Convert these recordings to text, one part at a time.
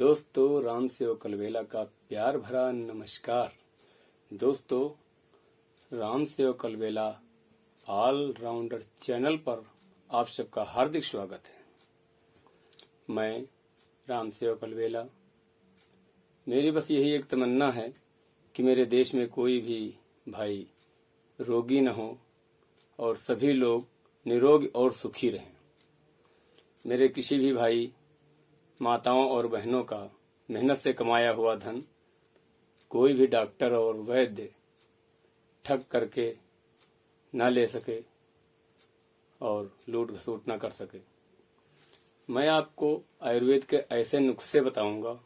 दोस्तों, राम सेवक अलवेला का प्यार भरा नमस्कार। दोस्तों, राम सेवक अलवेला ऑल राउंडर चैनल पर आप सबका हार्दिक स्वागत है। मैं राम सेवक अलवेला, मेरी बस यही एक तमन्ना है कि मेरे देश में कोई भी भाई रोगी न हो और सभी लोग निरोगी और सुखी रहें। मेरे किसी भी भाई माताओं और बहनों का मेहनत से कमाया हुआ धन कोई भी डॉक्टर और वैद्य ठग करके ना ले सके और लूट घसूट ना कर सके। मैं आपको आयुर्वेद के ऐसे नुस्खे बताऊंगा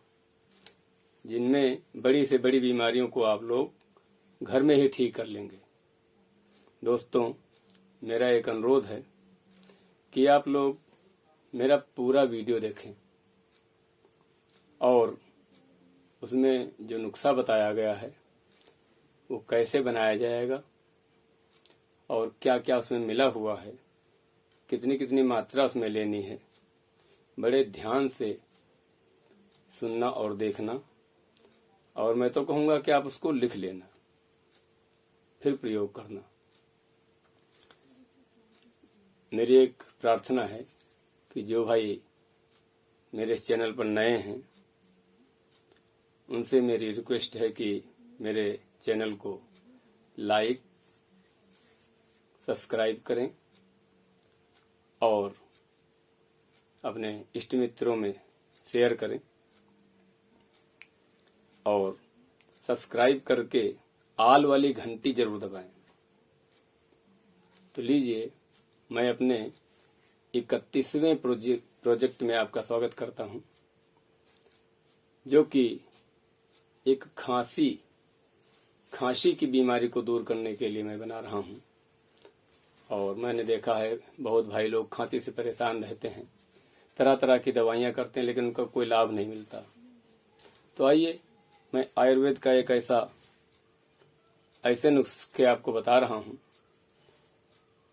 जिनमें बड़ी से बड़ी बीमारियों को आप लोग घर में ही ठीक कर लेंगे। दोस्तों, मेरा एक अनुरोध है कि आप लोग मेरा पूरा वीडियो देखें और उसमें जो नुस्खा बताया गया है वो कैसे बनाया जाएगा और क्या क्या उसमें मिला हुआ है, कितनी कितनी मात्रा उसमें लेनी है, बड़े ध्यान से सुनना और देखना। और मैं तो कहूँगा कि आप उसको लिख लेना, फिर प्रयोग करना। मेरी एक प्रार्थना है कि जो भाई मेरे इस चैनल पर नए हैं उनसे मेरी रिक्वेस्ट है कि मेरे चैनल को लाइक, सब्सक्राइब करें और अपने इष्ट मित्रों में शेयर करें और सब्सक्राइब करके आल वाली घंटी जरूर दबाएं। तो लीजिए, मैं अपने 31वें प्रोजेक्ट में आपका स्वागत करता हूं, जो कि एक खांसी की बीमारी को दूर करने के लिए मैं बना रहा हूं। और मैंने देखा है बहुत भाई लोग खांसी से परेशान रहते हैं, तरह तरह की दवाइयां करते हैं लेकिन उनका कोई लाभ नहीं मिलता। तो आइए, मैं आयुर्वेद का एक ऐसे नुस्खे आपको बता रहा हूं।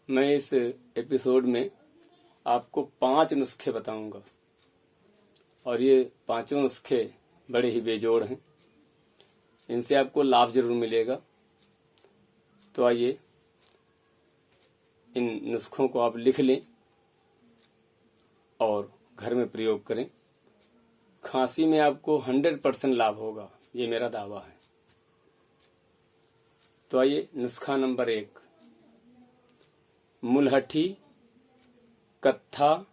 मैं इस एपिसोड में आपको 5 नुस्खे बताऊंगा और ये 5 नुस्खे बड़े ही बेजोड़ हैं, इनसे आपको लाभ जरूर मिलेगा। तो आइए, इन नुस्खों को आप लिख लें और घर में प्रयोग करें। खांसी में आपको 100% लाभ होगा, ये मेरा दावा है। तो आइए, नुस्खा नंबर 1, मुलहठी, कत्था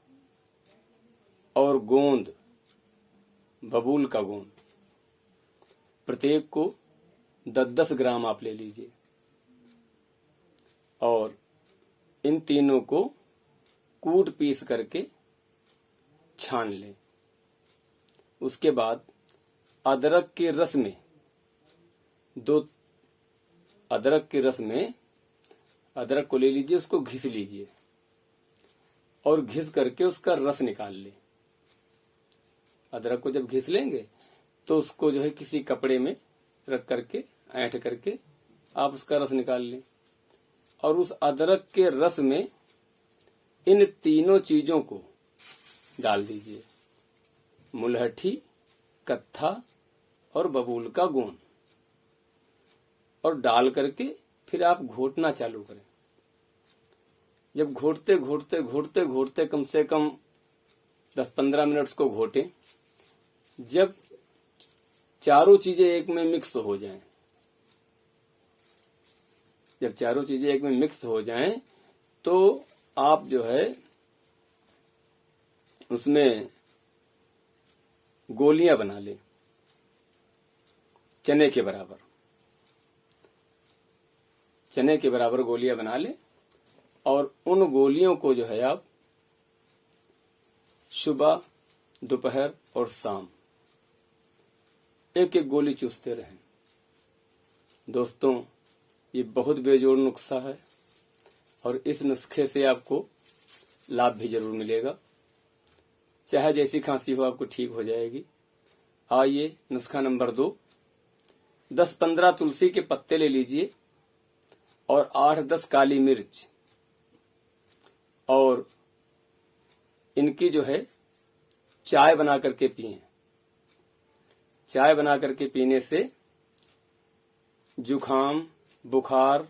और गोंद, बबूल का गोंद, प्रत्येक को 10-10 ग्राम आप ले लीजिए और इन तीनों को कूट पीस करके छान लें। उसके बाद अदरक के रस में अदरक को ले लीजिए, उसको घिस लीजिए और घिस करके उसका रस निकाल लें। अदरक को जब घिस लेंगे तो उसको जो है किसी कपड़े में रख करके ऐंठ करके आप उसका रस निकाल लें और उस अदरक के रस में इन तीनों चीजों को डाल दीजिए, मुलहठी, कत्था और बबूल का गोंद, और डाल करके फिर आप घोटना चालू करें। जब घोटते घोटते घोटते घोटते कम से कम 10-15 मिनट को घोटें। जब चारों चीजें एक में मिक्स हो जाएं, तो आप जो है उसमें गोलियां बना लें, चने के बराबर गोलियां बना लें और उन गोलियों को जो है आप सुबह, दोपहर और शाम एक एक गोली चूसते रहें। दोस्तों, ये बहुत बेजोड़ नुस्खा है और इस नुस्खे से आपको लाभ भी जरूर मिलेगा। चाहे जैसी खांसी हो आपको ठीक हो जाएगी। आइए, नुस्खा नंबर 2, 10-15 तुलसी के पत्ते ले लीजिए और 8-10 काली मिर्च और इनकी जो है चाय बना करके पिएं। चाय बना करके पीने से जुखाम, बुखार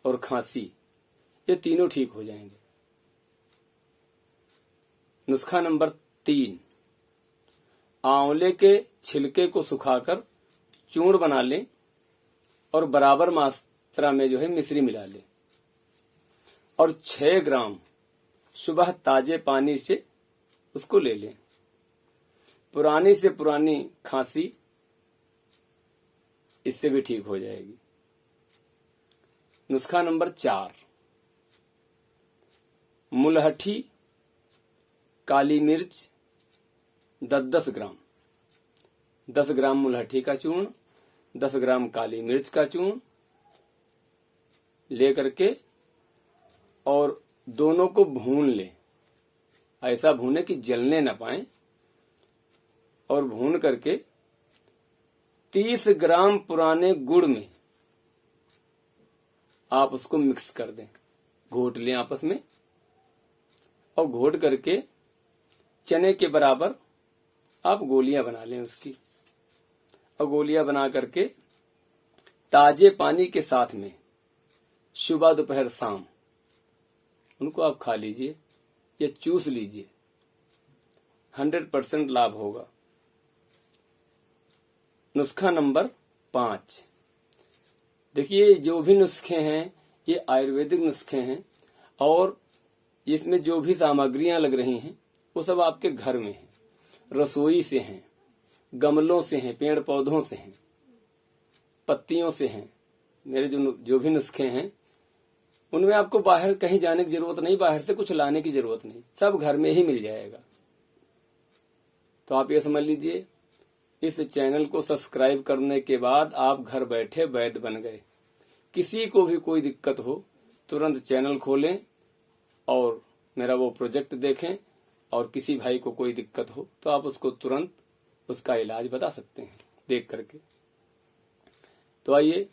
और खांसी ये तीनों ठीक हो जाएंगे। नुस्खा नंबर 3, आंवले के छिलके को सुखाकर चूर्ण बना लें और बराबर मात्रा में मिश्री मिला लें और 6 ग्राम सुबह ताजे पानी से उसको ले लें। पुरानी से पुरानी खांसी इससे भी ठीक हो जाएगी। नुस्खा नंबर 4, मुलहठी, काली मिर्च 10-10 ग्राम, 10 ग्राम मुलहठी का चूर्ण, 10 ग्राम काली मिर्च का चूर्ण ले करके और दोनों को भून लें। ऐसा भूने कि जलने न पाए, और भून करके 30 ग्राम पुराने गुड़ में आप उसको मिक्स कर दें, घोट लें आपस में, और घोट करके चने के बराबर आप गोलियां बना लें उसकी, और गोलियां बना करके ताजे पानी के साथ में सुबह दोपहर शाम उनको आप खा लीजिए या चूस लीजिए, 100% लाभ होगा। नुस्खा नंबर 5, देखिए जो भी नुस्खे हैं ये आयुर्वेदिक नुस्खे हैं और इसमें जो भी सामग्रियां लग रही हैं वो सब आपके घर में हैं, रसोई से हैं, गमलों से हैं, पेड़ पौधों से हैं, पत्तियों से हैं। मेरे जो भी नुस्खे हैं उनमें आपको बाहर कहीं जाने की जरूरत नहीं, बाहर से कुछ लाने की जरूरत नहीं, सब घर में ही मिल जाएगा। तो आप ये समझ लीजिए, इस चैनल को सब्सक्राइब करने के बाद आप घर बैठे वैद्य बन गए। किसी को भी कोई दिक्कत हो तुरंत चैनल खोलें और मेरा वो प्रोजेक्ट देखें, और किसी भाई को कोई दिक्कत हो तो आप उसको तुरंत उसका इलाज बता सकते हैं देख करके। तो आइए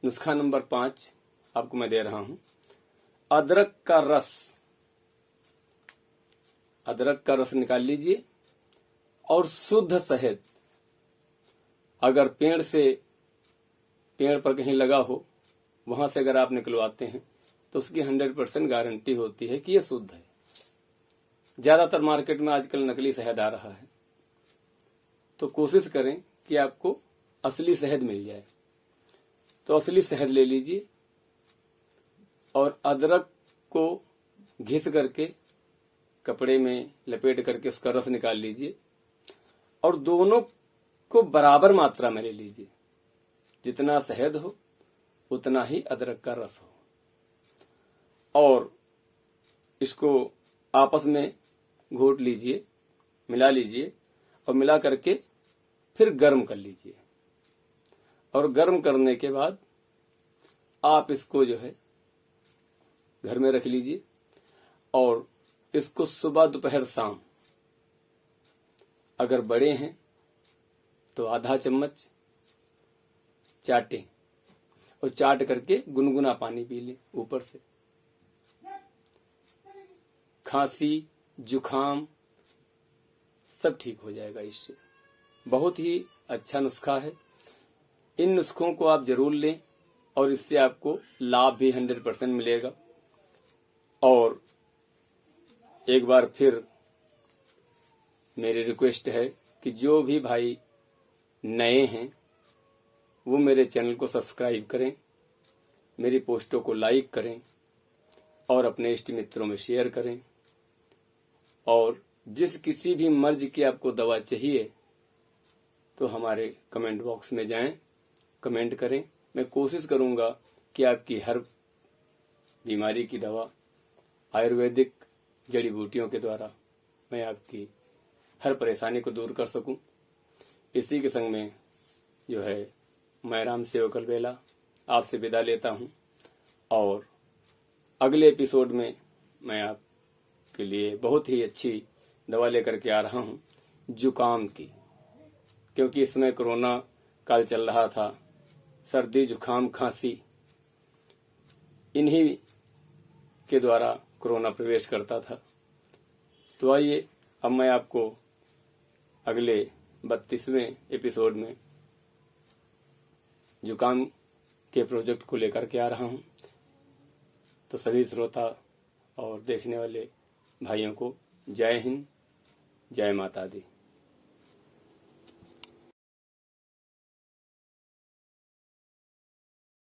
नुस्खा नंबर 5 आपको मैं दे रहा हूं। अदरक का रस, अदरक का रस निकाल लीजिए और शुद्ध शहद, अगर पेड़ पर कहीं लगा हो वहां से अगर आप निकलवाते हैं तो उसकी 100% गारंटी होती है कि यह शुद्ध है। ज्यादातर मार्केट में आजकल नकली शहद आ रहा है, तो कोशिश करें कि आपको असली शहद मिल जाए। तो असली शहद ले लीजिए और अदरक को घिस करके कपड़े में लपेट करके उसका रस निकाल लीजिए और दोनों को बराबर मात्रा में ले लीजिए। जितना शहद हो उतना ही अदरक का रस हो, और इसको आपस में घोट लीजिए, मिला लीजिए, और मिला करके फिर गर्म कर लीजिए। और गर्म करने के बाद आप इसको घर में रख लीजिए और इसको सुबह दोपहर शाम, अगर बड़े हैं तो आधा चम्मच चाटें और चाट करके गुनगुना पानी पी लें ऊपर से। खांसी, जुखाम सब ठीक हो जाएगा इससे। बहुत ही अच्छा नुस्खा है। इन नुस्खों को आप जरूर लें और इससे आपको लाभ भी 100% मिलेगा। और एक बार फिर मेरी रिक्वेस्ट है कि जो भी भाई नए हैं वो मेरे चैनल को सब्सक्राइब करें, मेरी पोस्टों को लाइक करें और अपने इष्ट मित्रों में शेयर करें। और जिस किसी भी मर्ज की आपको दवा चाहिए तो हमारे कमेंट बॉक्स में जाएं, कमेंट करें। मैं कोशिश करूंगा कि आपकी हर बीमारी की दवा आयुर्वेदिक जड़ी बूटियों के द्वारा मैं आपकी हर परेशानी को दूर कर सकूं। इसी के संग में मैं राम सेवक अलवेला आपसे विदा लेता हूं, और अगले एपिसोड में मैं आपके लिए बहुत ही अच्छी दवा लेकर के आ रहा हूं जुकाम की, क्योंकि इसमें कोरोना काल चल रहा था। सर्दी, जुकाम, खांसी इन्हीं के द्वारा कोरोना प्रवेश करता था। तो आइए अब मैं आपको अगले 32वें एपिसोड में जुकाम के प्रोजेक्ट को लेकर के आ रहा हूं। तो सभी श्रोता और देखने वाले भाइयों को जय हिंद, जय माता दी।